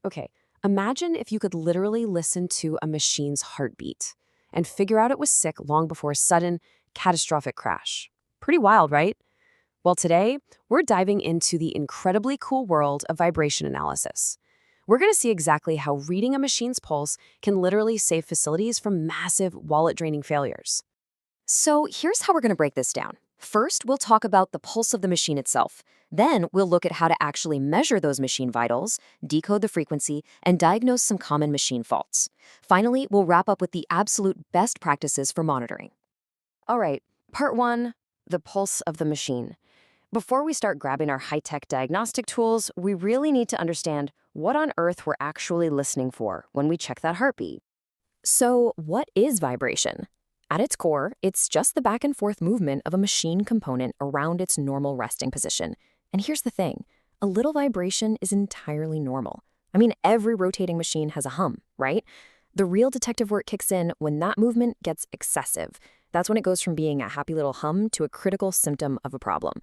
Okay, imagine if you could literally listen to a machine's heartbeat and figure out it was sick long before a sudden, catastrophic crash. Pretty wild, right? Well, today, we're diving into the incredibly cool world of vibration analysis. We're going to see exactly how reading a machine's pulse can literally save facilities from massive wallet-draining failures. So here's how we're going to break this down. First, we'll talk about the pulse of the machine itself. Then, we'll look at how to actually measure those machine vitals, decode the frequency, and diagnose some common machine faults. Finally, we'll wrap up with the absolute best practices for monitoring. All right, part one, the pulse of the machine. Before we start grabbing our high-tech diagnostic tools, we really need to understand what on earth we're actually listening for when we check that heartbeat. So, what is vibration? At its core, it's just the back and forth movement of a machine component around its normal resting position. And here's the thing, a little vibration is entirely normal. I mean, every rotating machine has a hum, right? The real detective work kicks in when that movement gets excessive. That's when it goes from being a happy little hum to a critical symptom of a problem.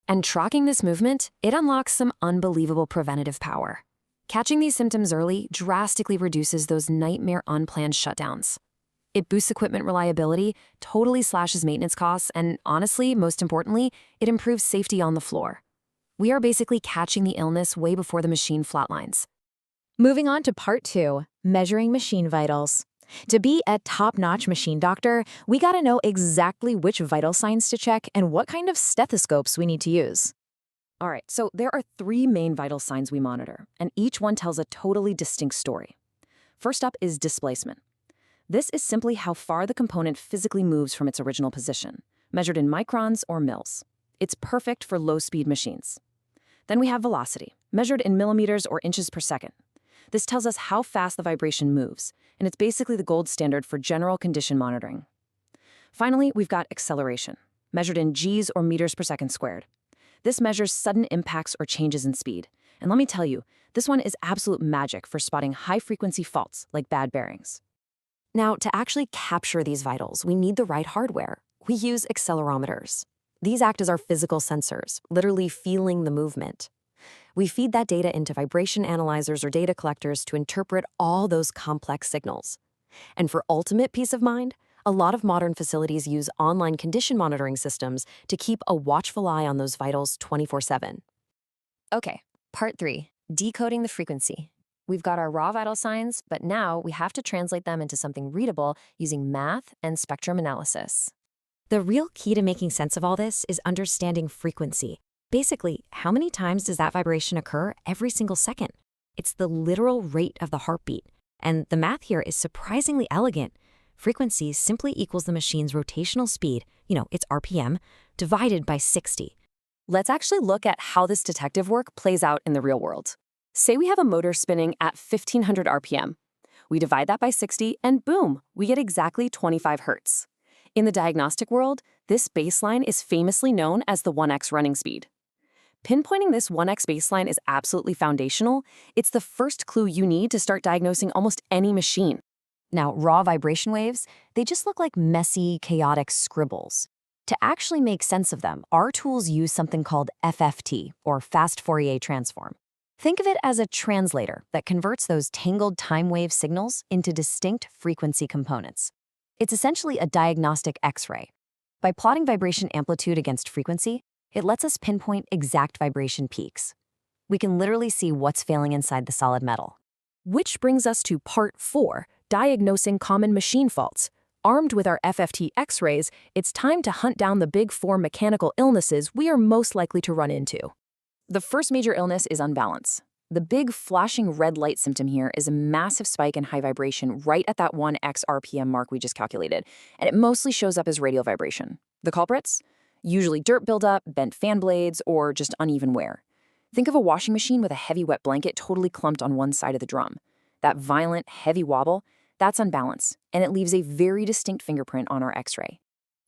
And tracking this movement, it unlocks some unbelievable preventative power. Catching these symptoms early drastically reduces those nightmare unplanned shutdowns. It boosts equipment reliability, totally slashes maintenance costs, and honestly, most importantly, it improves safety on the floor. We are basically catching the illness way before the machine flatlines. Moving on to part two, measuring machine vitals. To be a top-notch machine doctor, we gotta know exactly which vital signs to check and what kind of stethoscopes we need to use. All right, so there are three main vital signs we monitor, and each one tells a totally distinct story. First up is displacement. This is simply how far the component physically moves from its original position, measured in microns or mils. It's perfect for low-speed machines. Then we have velocity, measured in millimeters or inches per second. This tells us how fast the vibration moves, and it's basically the gold standard for general condition monitoring. Finally, we've got acceleration, measured in Gs or meters per second squared. This measures sudden impacts or changes in speed. And let me tell you, this one is absolute magic for spotting high-frequency faults like bad bearings. Now, to actually capture these vitals, we need the right hardware. We use accelerometers. These act as our physical sensors, literally feeling the movement. We feed that data into vibration analyzers or data collectors to interpret all those complex signals. And for ultimate peace of mind, a lot of modern facilities use online condition monitoring systems to keep a watchful eye on those vitals 24/7. Okay, part three, decoding the frequency. We've got our raw vital signs, but now we have to translate them into something readable using math and spectrum analysis. The real key to making sense of all this is understanding frequency. Basically, how many times does that vibration occur every single second? It's the literal rate of the heartbeat. And the math here is surprisingly elegant. Frequency simply equals the machine's rotational speed, its RPM, divided by 60. Let's actually look at how this detective work plays out in the real world. Say we have a motor spinning at 1500 RPM. We divide that by 60, and boom, we get exactly 25 hertz. In the diagnostic world, this baseline is famously known as the 1x running speed. Pinpointing this 1x baseline is absolutely foundational. It's the first clue you need to start diagnosing almost any machine. Now, raw vibration waves, they just look like messy, chaotic scribbles. To actually make sense of them, our tools use something called FFT, or fast Fourier transform. Think of it as a translator that converts those tangled time wave signals into distinct frequency components. It's essentially a diagnostic X-ray. By plotting vibration amplitude against frequency, it lets us pinpoint exact vibration peaks. We can literally see what's failing inside the solid metal. Which brings us to part four, diagnosing common machine faults. Armed with our FFT X-rays, it's time to hunt down the big four mechanical illnesses we are most likely to run into. The first major illness is unbalance. The big flashing red light symptom here is a massive spike in high vibration right at that 1x RPM mark we just calculated, and it mostly shows up as radial vibration. The culprits? Usually dirt buildup, bent fan blades, or just uneven wear. Think of a washing machine with a heavy wet blanket totally clumped on one side of the drum. That violent, heavy wobble, that's unbalance, and it leaves a very distinct fingerprint on our X-ray.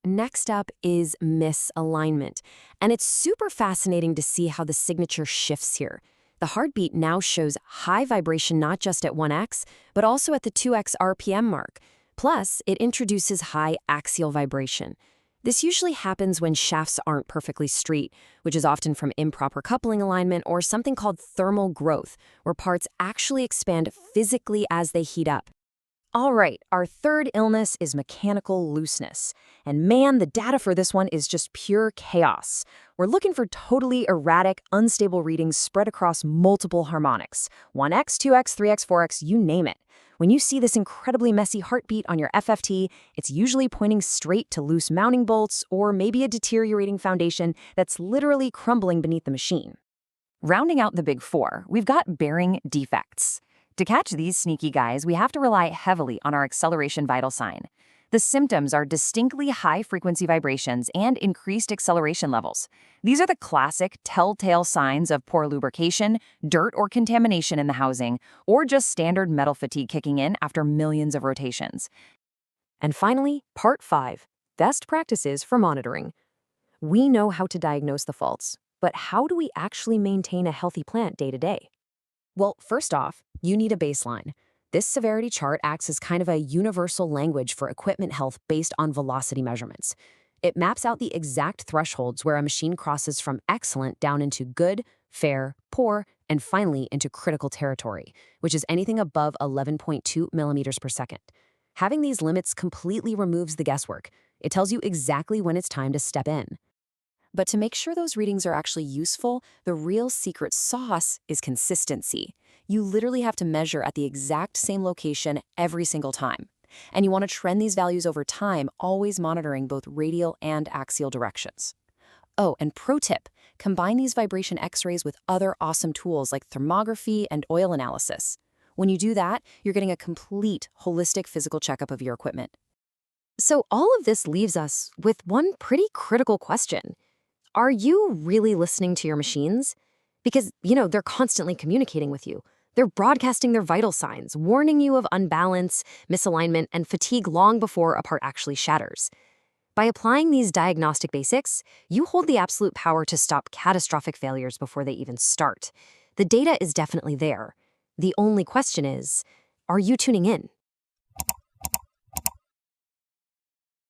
Next up is misalignment, and it's super fascinating to see how the signature shifts here. The heartbeat now shows high vibration not just at 1x, but also at the 2x RPM mark. Plus, it introduces high axial vibration. This usually happens when shafts aren't perfectly straight, which is often from improper coupling alignment or something called thermal growth, where parts actually expand physically as they heat up. All right, our third illness is mechanical looseness. And man, the data for this one is just pure chaos. We're looking for totally erratic, unstable readings spread across multiple harmonics. 1x, 2x, 3x, 4x, you name it. When you see this incredibly messy heartbeat on your FFT, it's usually pointing straight to loose mounting bolts or maybe a deteriorating foundation that's literally crumbling beneath the machine. Rounding out the big four, we've got bearing defects. To catch these sneaky guys, we have to rely heavily on our acceleration vital sign. The symptoms are distinctly high-frequency vibrations and increased acceleration levels. These are the classic telltale signs of poor lubrication, dirt or contamination in the housing, or just standard metal fatigue kicking in after millions of rotations. And finally, part 5, best practices for monitoring. We know how to diagnose the faults, but how do we actually maintain a healthy plant day to day? Well, first off, you need a baseline. This severity chart acts as kind of a universal language for equipment health based on velocity measurements. It maps out the exact thresholds where a machine crosses from excellent down into good, fair, poor, and finally into critical territory, which is anything above 11.2 millimeters per second. Having these limits completely removes the guesswork. It tells you exactly when it's time to step in. But to make sure those readings are actually useful, the real secret sauce is consistency. You literally have to measure at the exact same location every single time. And you want to trend these values over time, always monitoring both radial and axial directions. Oh, and pro tip, combine these vibration x-rays with other awesome tools like thermography and oil analysis. When you do that, you're getting a complete, holistic physical checkup of your equipment. So all of this leaves us with one pretty critical question. Are you really listening to your machines? Because, they're constantly communicating with you. They're broadcasting their vital signs, warning you of unbalance, misalignment, and fatigue long before a part actually shatters. By applying these diagnostic basics, you hold the absolute power to stop catastrophic failures before they even start. The data is definitely there. The only question is, are you tuning in?